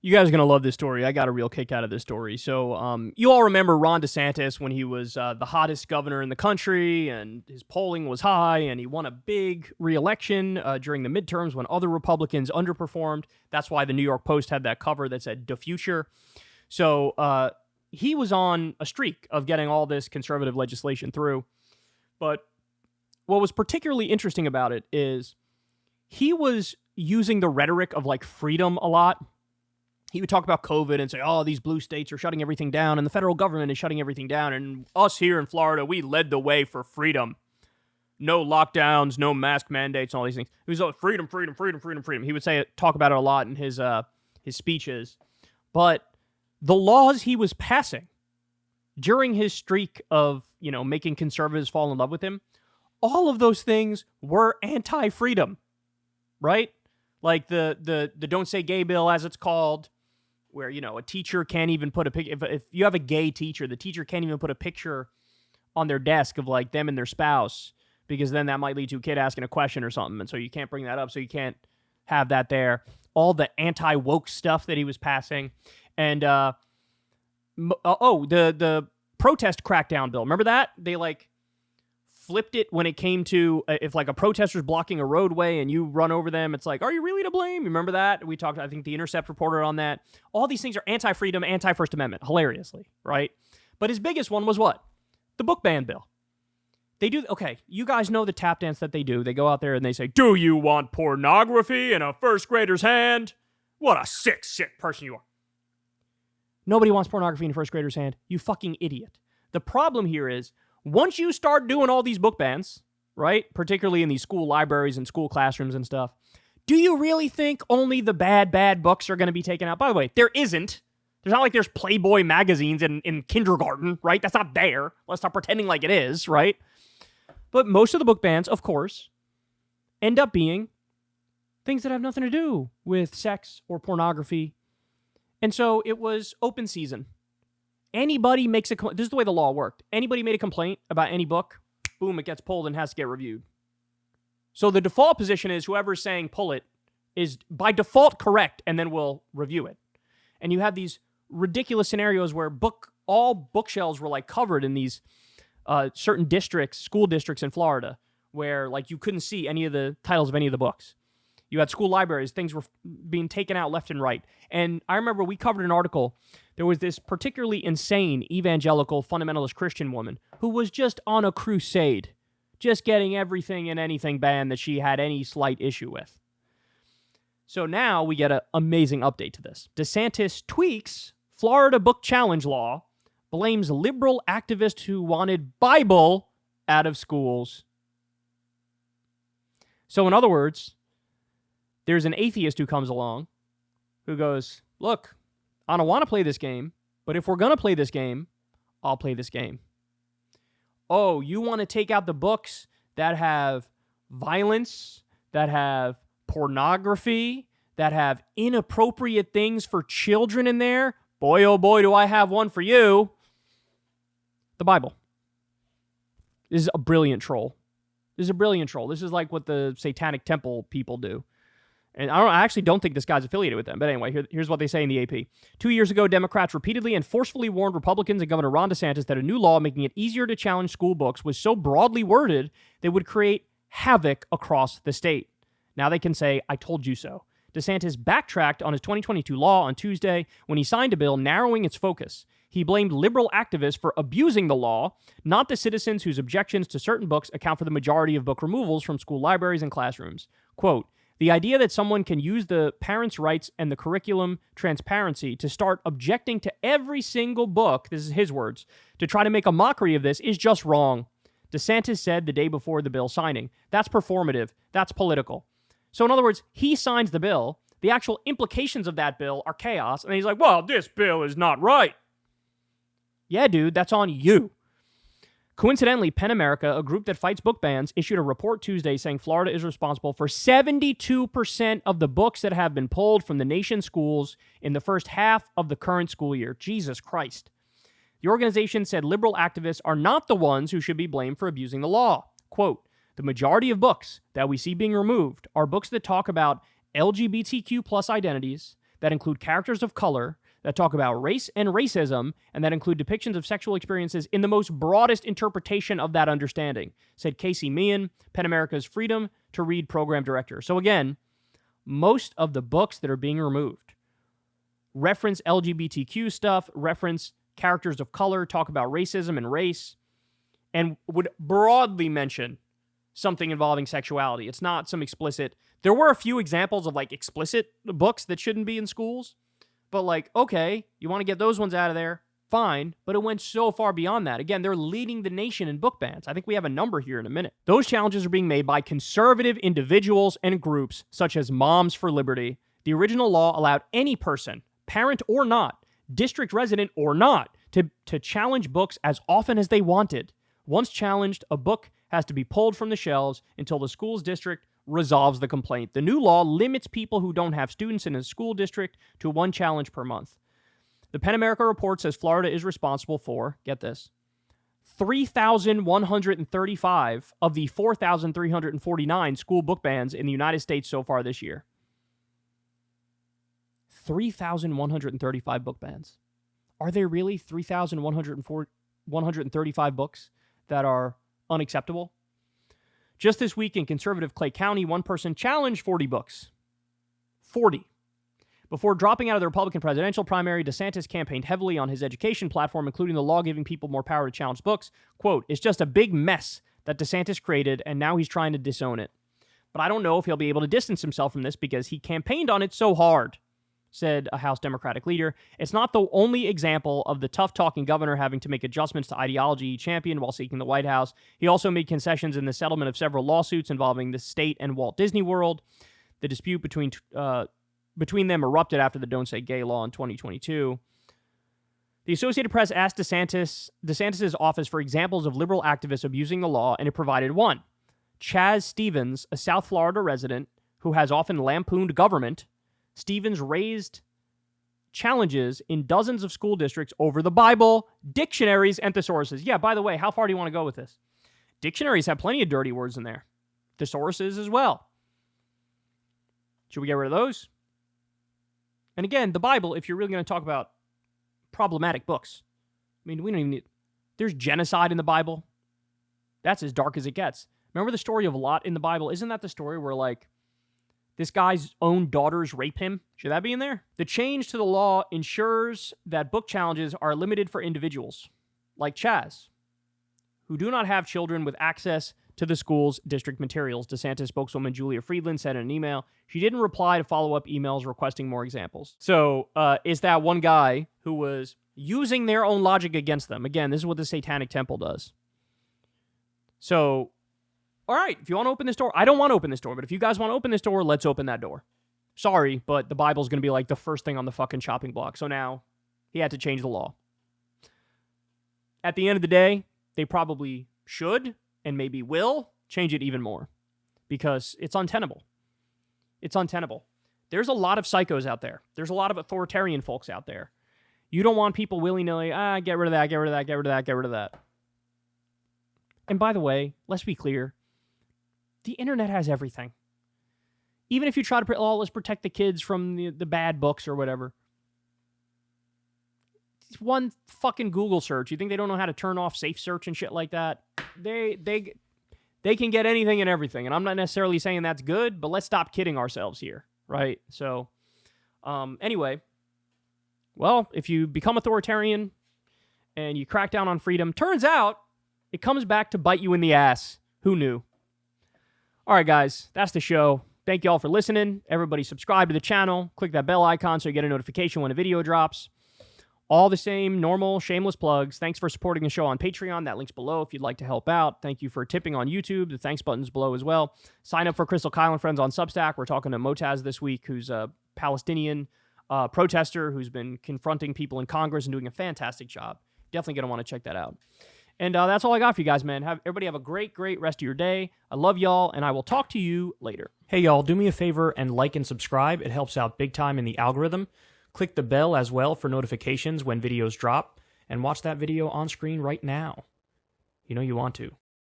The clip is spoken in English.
You guys are going to love this story. I got a real kick out of this story. So you all remember Ron DeSantis when he was the hottest governor in the country, and his polling was high, and he won a big re-election during the midterms when other Republicans underperformed. That's why the New York Post had that cover that said, "The Future." So he was on a streak of getting all this conservative legislation through. But what was particularly interesting about it is he was using the rhetoric of like freedom a lot. He would talk about COVID and say, oh, these blue states are shutting everything down and the federal government is shutting everything down. And us here in Florida, we led the way for freedom. No lockdowns, no mask mandates, and all these things. He was like, freedom, freedom, freedom, freedom, freedom. He would talk about it a lot in his speeches. But the laws he was passing during his streak of, making conservatives fall in love with him, all of those things were anti-freedom, right? Like the Don't Say Gay bill, as it's called, where, a teacher can't even put a picture. If you have a gay teacher, the teacher can't even put a picture on their desk of like them and their spouse, because then that might lead to a kid asking a question or something. And so you can't bring that up. So you can't have that there. All the anti-woke stuff that he was passing. And, the protest crackdown bill. Remember that? They flipped it when it came to if a protester's blocking a roadway and you run over them, it's like, are you really to blame? You remember that? We talked, I think The Intercept reported on that. All these things are anti-freedom, anti-First Amendment, hilariously, right? But his biggest one was what? The book ban bill. They do, okay, you guys know the tap dance that they do. They go out there and they say, do you want pornography in a first grader's hand? What a sick person you are. Nobody wants pornography in a first grader's hand. You fucking idiot. The problem here is, once you start doing all these book bans, right, particularly in these school libraries and school classrooms and stuff, do you really think only the bad books are going to be taken out? By the way, there isn't. There's not like there's Playboy magazines in kindergarten, right? That's not there. Let's stop pretending like it is, right? But most of the book bans, of course, end up being things that have nothing to do with sex or pornography. And so it was open season. Anybody makes this is the way the law worked. Anybody made a complaint about any book, boom, it gets pulled and has to get reviewed. So the default position is whoever's saying pull it is by default correct, and then we'll review it. And you have these ridiculous scenarios where all bookshelves were covered in these certain districts, school districts in Florida, where you couldn't see any of the titles of any of the books. You had school libraries, things were being taken out left and right. And I remember we covered an article. There was this particularly insane evangelical fundamentalist Christian woman who was just on a crusade, just getting everything and anything banned that she had any slight issue with. So now we get an amazing update to this. DeSantis tweaks Florida book challenge law, blames liberal activists who wanted Bible out of schools. So in other words, there's an atheist who comes along who goes, look, I don't want to play this game, but if we're going to play this game, I'll play this game. Oh, you want to take out the books that have violence, that have pornography, that have inappropriate things for children in there? Boy, oh boy, do I have one for you. The Bible. This is a brilliant troll. This is like what the Satanic Temple people do. And I actually don't think this guy's affiliated with them. But anyway, here's what they say in the AP. 2 years ago, Democrats repeatedly and forcefully warned Republicans and Governor Ron DeSantis that a new law making it easier to challenge school books was so broadly worded that it would create havoc across the state. Now they can say, I told you so. DeSantis backtracked on his 2022 law on Tuesday when he signed a bill narrowing its focus. He blamed liberal activists for abusing the law, not the citizens whose objections to certain books account for the majority of book removals from school libraries and classrooms. Quote, the idea that someone can use the parents' rights and the curriculum transparency to start objecting to every single book, this is his words, to try to make a mockery of this is just wrong. DeSantis said the day before the bill signing. That's performative. That's political. So in other words, he signs the bill. The actual implications of that bill are chaos. And he's like, well, this bill is not right. Yeah, dude, that's on you. Coincidentally, PEN America, a group that fights book bans, issued a report Tuesday saying Florida is responsible for 72% of the books that have been pulled from the nation's schools in the first half of the current school year. Jesus Christ. The organization said liberal activists are not the ones who should be blamed for abusing the law. Quote, the majority of books that we see being removed are books that talk about LGBTQ plus identities, that include characters of color, that talk about race and racism, and that include depictions of sexual experiences in the most broadest interpretation of that understanding, said Casey Meehan, PEN America's Freedom to Read program director. So again, most of the books that are being removed reference LGBTQ stuff, reference characters of color, talk about racism and race, and would broadly mention something involving sexuality. It's not some explicit. There were a few examples of like explicit books that shouldn't be in schools, but like, okay, you want to get those ones out of there, fine, but it went so far beyond that. Again, they're leading the nation in book bans. I think we have a number here in a minute. Those challenges are being made by conservative individuals and groups such as Moms for Liberty. The original law allowed any person, parent or not, district resident or not, to challenge books as often as they wanted. Once challenged, a book has to be pulled from the shelves until the school's district resolves the complaint. The new law limits people who don't have students in a school district to one challenge per month. The PEN America report says Florida is responsible for, get this, 3,135 of the 4,349 school book bans in the United States so far this year. 3,135 book bans. Are there really 3,135 books that are unacceptable? Just this week in conservative Clay County, one person challenged 40 books. 40. Before dropping out of the Republican presidential primary, DeSantis campaigned heavily on his education platform, including the law giving people more power to challenge books. Quote, "It's just a big mess that DeSantis created, and now he's trying to disown it. But I don't know if he'll be able to distance himself from this because he campaigned on it so hard," said a House Democratic leader. "It's not the only example of the tough-talking governor having to make adjustments to ideology he championed while seeking the White House. He also made concessions in the settlement of several lawsuits involving the state and Walt Disney World. The dispute between them erupted after the Don't Say Gay law in 2022. The Associated Press asked DeSantis' office for examples of liberal activists abusing the law, and it provided one. Chaz Stevens, a South Florida resident who has often lampooned government, Stevens raised challenges in dozens of school districts over the Bible, dictionaries, and thesauruses. Yeah, by the way, how far do you want to go with this? Dictionaries have plenty of dirty words in there. Thesauruses as well. Should we get rid of those? And again, the Bible, if you're really going to talk about problematic books, I mean, we don't even need... There's genocide in the Bible. That's as dark as it gets. Remember the story of Lot in the Bible? Isn't that the story where, like, this guy's own daughters rape him? Should that be in there? The change to the law ensures that book challenges are limited for individuals, like Chaz, who do not have children with access to the school's district materials, DeSantis spokeswoman Julia Friedland said in an email. She didn't reply to follow-up emails requesting more examples. So, is that one guy who was using their own logic against them? Again, this is what the Satanic Temple does. So, all right, if you want to open this door, I don't want to open this door, but if you guys want to open this door, let's open that door. Sorry, but the Bible's going to be like the first thing on the fucking chopping block. So now, he had to change the law. At the end of the day, they probably should, and maybe will, change it even more. Because it's untenable. It's untenable. There's a lot of psychos out there. There's a lot of authoritarian folks out there. You don't want people willy-nilly, get rid of that, get rid of that, get rid of that, get rid of that. And by the way, let's be clear. The internet has everything. Even if you try to, let's protect the kids from the bad books or whatever. It's one fucking Google search. You think they don't know how to turn off safe search and shit like that? They can get anything and everything. And I'm not necessarily saying that's good, but let's stop kidding ourselves here, right? So, anyway, well, if you become authoritarian and you crack down on freedom, turns out it comes back to bite you in the ass. Who knew? All right, guys, that's the show. Thank you all for listening. Everybody subscribe to the channel. Click that bell icon so you get a notification when a video drops. All the same normal, shameless plugs. Thanks for supporting the show on Patreon. That link's below if you'd like to help out. Thank you for tipping on YouTube. The thanks button's below as well. Sign up for Crystal Kyle and Friends on Substack. We're talking to Motaz this week, who's a Palestinian protester who's been confronting people in Congress and doing a fantastic job. Definitely going to want to check that out. And that's all I got for you guys, man. Everybody have a great, great rest of your day. I love y'all, and I will talk to you later. Hey, y'all, do me a favor and like and subscribe. It helps out big time in the algorithm. Click the bell as well for notifications when videos drop, and watch that video on screen right now. You know you want to.